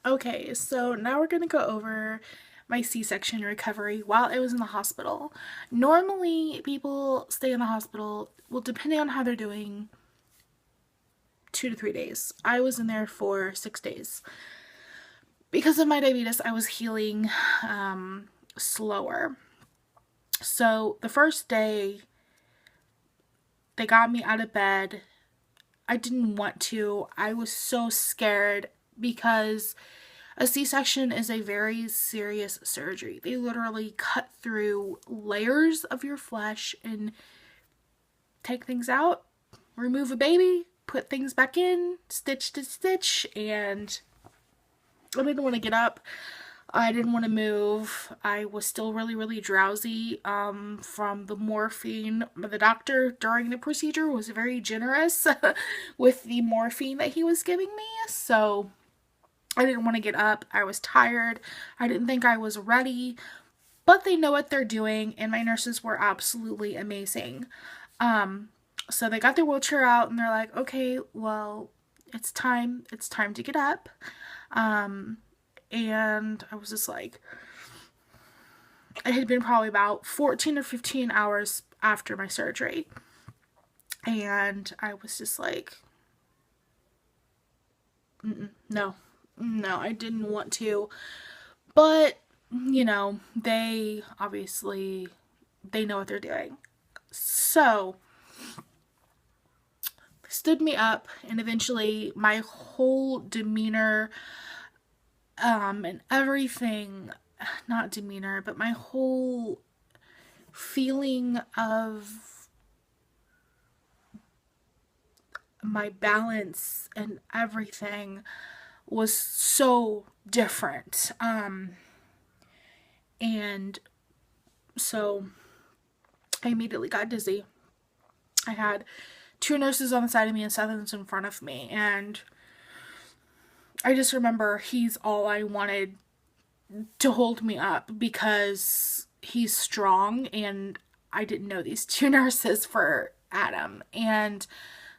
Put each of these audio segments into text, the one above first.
Okay, so now we're gonna go over my C-section recovery while I was in the hospital. Normally, people stay in the hospital, well, depending on how they're doing, 2 to 3 days. I was in there for 6 days. Because of my diabetes, I was healing slower. So the first day, they got me out of bed. I didn't want to. I was so scared because a C-section is a very serious surgery. They literally cut through layers of your flesh and take things out, remove a baby, put things back in, stitch to stitch, and I didn't want to get up. I didn't want to move. I was still really, really drowsy from the morphine. The doctor during the procedure was very generous with the morphine that he was giving me. So I didn't want to get up. I was tired. I didn't think I was ready. But they know what they're doing, and my nurses were absolutely amazing. So they got their wheelchair out, and they're like, okay, well, it's time to get up. And I was just like, it had been probably about 14 or 15 hours after my surgery. And I was just like, no, I didn't want to. But, they obviously, they know what they're doing. So, they stood me up, and eventually my whole demeanor, and everything, not demeanor, but my whole feeling of my balance and everything was so different. And so I immediately got dizzy. I had two nurses on the side of me and Seth was in front of me, and I just remember he's all I wanted to hold me up because he's strong, and I didn't know these two nurses for Adam. And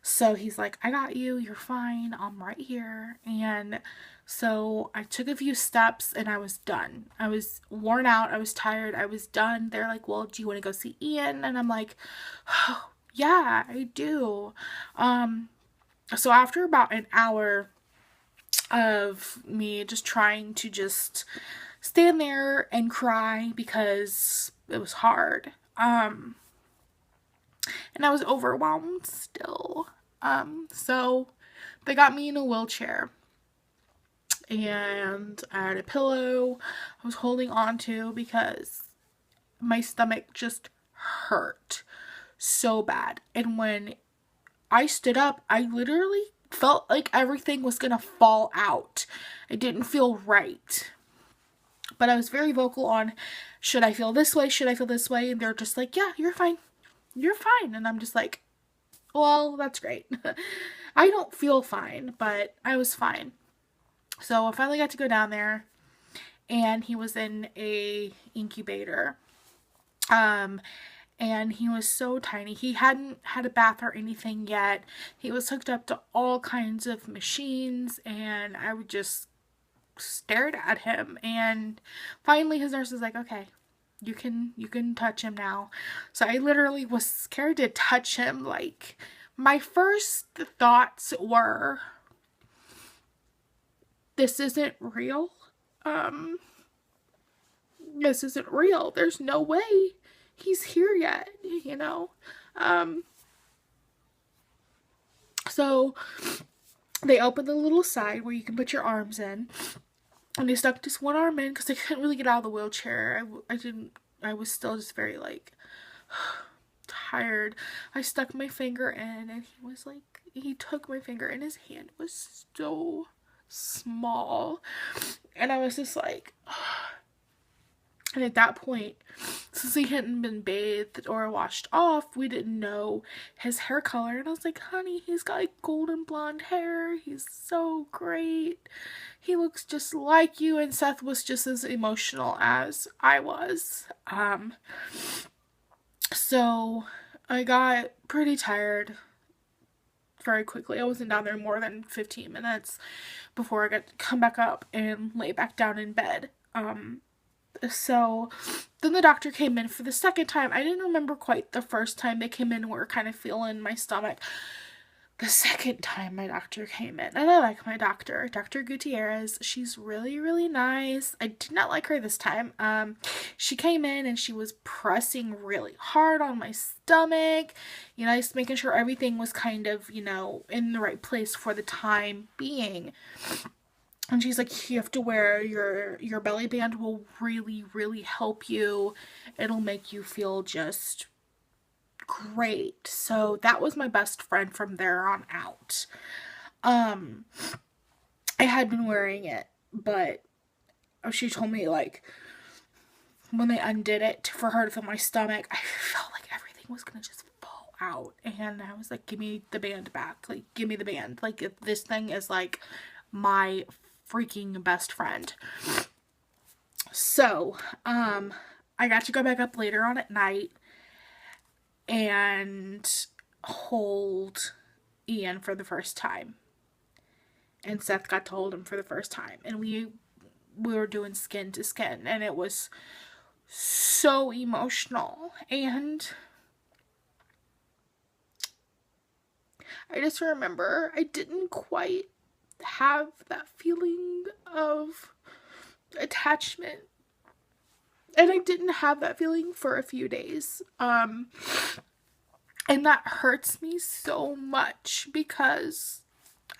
so he's like, I got you, you're fine, I'm right here. And so I took a few steps and I was done. I was worn out, I was tired, I was done. They're like, well, do you want to go see Ian? And I'm like, oh, yeah, I do. So after about an hour of me just trying to just stand there and cry because it was hard, and I was overwhelmed still. So they got me in a wheelchair, and I had a pillow I was holding on to because my stomach just hurt so bad. And when I stood up, I literally felt like everything was gonna fall out. It didn't feel right. But I was very vocal on, should I feel this way? Should I feel this way? And they're just like, yeah, you're fine. You're fine. And I'm just like, well, that's great. I don't feel fine, but I was fine. So I finally got to go down there, and he was in a incubator. And he was so tiny. He hadn't had a bath or anything yet. He was hooked up to all kinds of machines, and I would just stared at him. And finally his nurse was like, okay, you can touch him now. So I literally was scared to touch him. Like, my first thoughts were, this isn't real. This isn't real. There's no way he's here yet, So they opened the little side where you can put your arms in, and they stuck just one arm in because I couldn't really get out of the wheelchair. I was still just very, like, tired. I stuck my finger in, and he took my finger, and his hand was so small, and I was just like, and at that point, since he hadn't been bathed or washed off, we didn't know his hair color. And I was like, honey, he's got like golden blonde hair. He's so great. He looks just like you. And Seth was just as emotional as I was. So I got pretty tired very quickly. I wasn't down there more than 15 minutes before I got to come back up and lay back down in bed. So then the doctor came in for the second time. I didn't remember quite the first time they came in and were kind of feeling my stomach. The second time my doctor came in, and I like my doctor, Dr. Gutierrez. She's really, really nice. I did not like her this time. She came in and she was pressing really hard on my stomach, you know, just making sure everything was kind of, you know, in the right place for the time being. And she's like, you have to wear your belly band will really, really help you. It'll make you feel just great. So that was my best friend from there on out. I had been wearing it, but she told me, like, when they undid it for her to feel my stomach, I felt like everything was gonna just fall out. And I was like, give me the band back. Like, give me the band. Like, if this thing is like my freaking best friend. So, I got to go back up later on at night and hold Ian for the first time. And Seth got to hold him for the first time. And we were doing skin to skin. And it was so emotional. And I just remember I didn't quite have that feeling of attachment. And I didn't have that feeling for a few days. And that hurts me so much because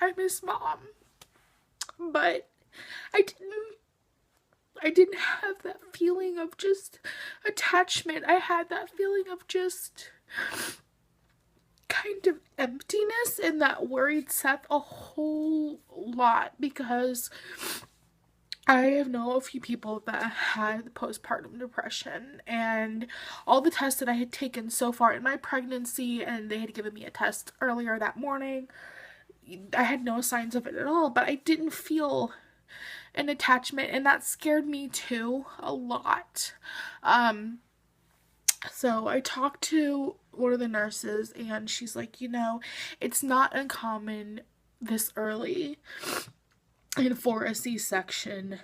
I miss Mom. But I didn't have that feeling of just attachment. I had that feeling of just kind of emptiness, and that worried Seth a whole lot because I know a few people that had postpartum depression, and all the tests that I had taken so far in my pregnancy, and they had given me a test earlier that morning, I had no signs of it at all, but I didn't feel an attachment, and that scared me too a lot. So I talked to one of the nurses, and she's like, you know, it's not uncommon this early and for a C-section.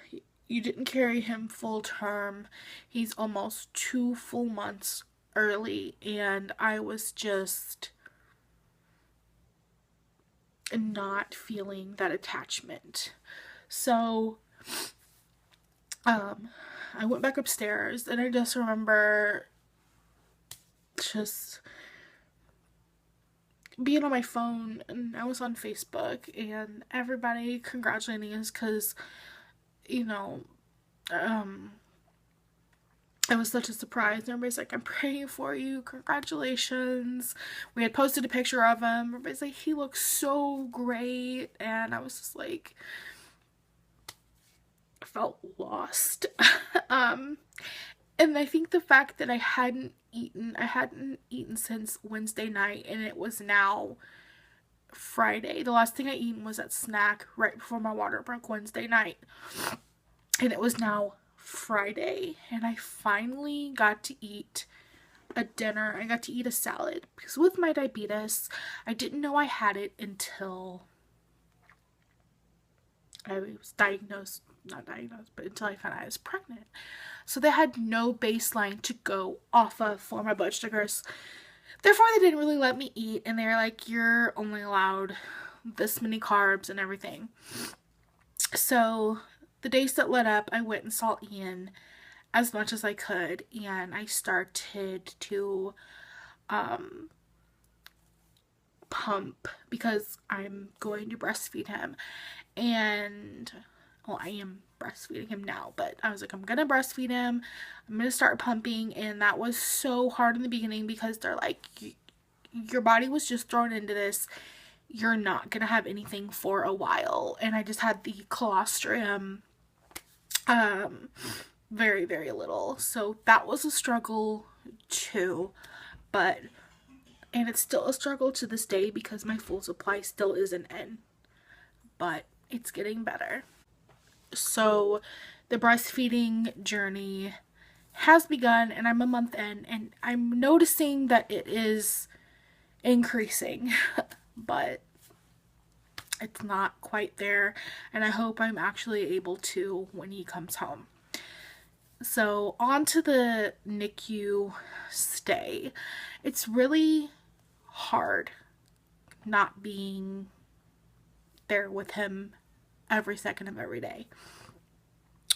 You didn't carry him full term. He's almost 2 full months early, and I was just not feeling that attachment. So I went back upstairs, and I just remember just being on my phone, and I was on Facebook, and everybody congratulating us because, you know, it was such a surprise. Everybody's like, I'm praying for you, congratulations. We had posted a picture of him. Everybody's like, he looks so great. And I was just like, I felt lost. And I think the fact that I hadn't eaten since Wednesday night, and it was now Friday. The last thing I eaten was that snack right before my water broke Wednesday night, and it was now Friday, and I finally got to eat a dinner. I got to eat a salad because with my diabetes, I didn't know I had it until I was not diagnosed, but until I found out I was pregnant. So they had no baseline to go off of for my blood sugars. Therefore, they didn't really let me eat, and they were like, you're only allowed this many carbs and everything. So the days that led up, I went and saw Ian as much as I could, and I started to pump because I'm going to breastfeed him. And well, I am breastfeeding him now, but I was like, I'm gonna breastfeed him, I'm gonna start pumping. And that was so hard in the beginning because they're like, your body was just thrown into this, you're not gonna have anything for a while. And I just had the colostrum very, very little, so that was a struggle too. And it's still a struggle to this day because my full supply still isn't in, but it's getting better. So the breastfeeding journey has begun, and I'm a month in, and I'm noticing that it is increasing. But It's not quite there, and I hope I'm actually able to when he comes home. So, on to the NICU stay. It's really hard not being there with him every second of every day.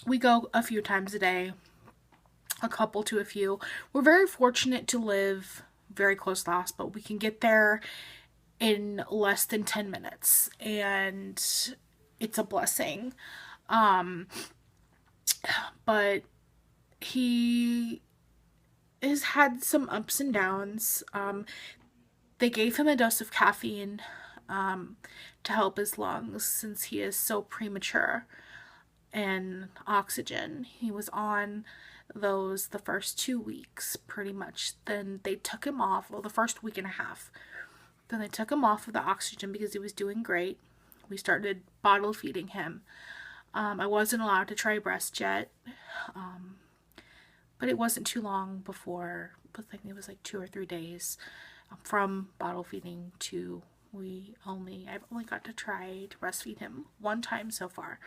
We go a few times a day, a couple to a few. We're very fortunate to live very close to the hospital. We can get there in less than 10 minutes, and it's a blessing. But he has had some ups and downs. They gave him a dose of caffeine to help his lungs since he is so premature, and oxygen. He was on those the first 2 weeks pretty much. Then they took him off, well, the first week and a half. Then they took him off of the oxygen because he was doing great. We started bottle feeding him. I wasn't allowed to try breast yet, but it wasn't too long before, I think it was like 2 or 3 days from bottle feeding to I've only got to try to breastfeed him one time so far,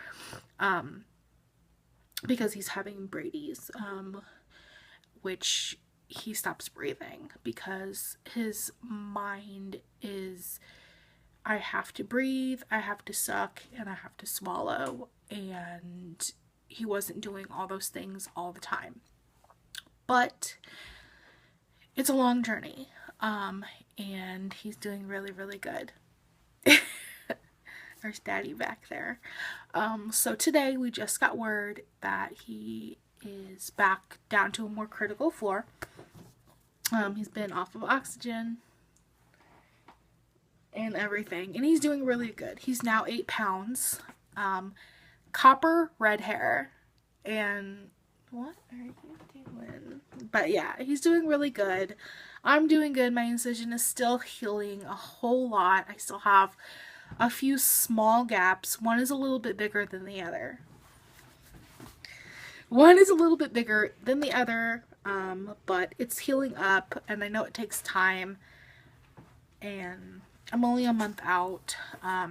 because he's having Brady's, which he stops breathing because his mind is, I have to breathe, I have to suck, and I have to swallow, and he wasn't doing all those things all the time. But it's a long journey, and he's doing really, really good. There's Daddy back there. So today we just got word that he is back down to a more critical floor. He's been off of oxygen and everything, and he's doing really good. He's now 8 pounds, copper red hair, and what are you doing? But yeah, he's doing really good. I'm doing good. My incision is still healing a whole lot. I still have a few small gaps. One is a little bit bigger than the other. But it's healing up, and I know it takes time, and I'm only a month out. I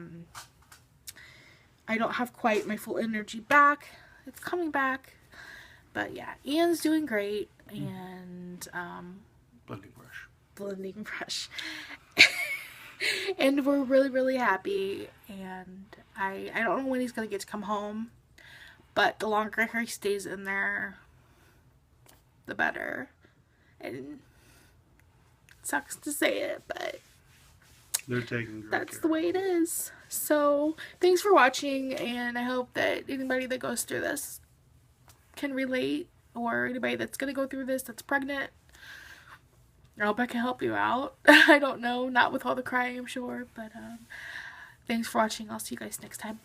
don't have quite my full energy back. It's coming back. But yeah, Ian's doing great, and blending brush. And we're really, really happy, and I don't know when he's gonna get to come home, but the longer he stays in there, the better. And it sucks to say it, but they're taking great that's care. The way it is. So thanks for watching, and I hope that anybody that goes through this can relate, or anybody that's gonna go through this that's pregnant. I hope I can help you out. I don't know, not with all the crying, I'm sure, but thanks for watching. I'll see you guys next time.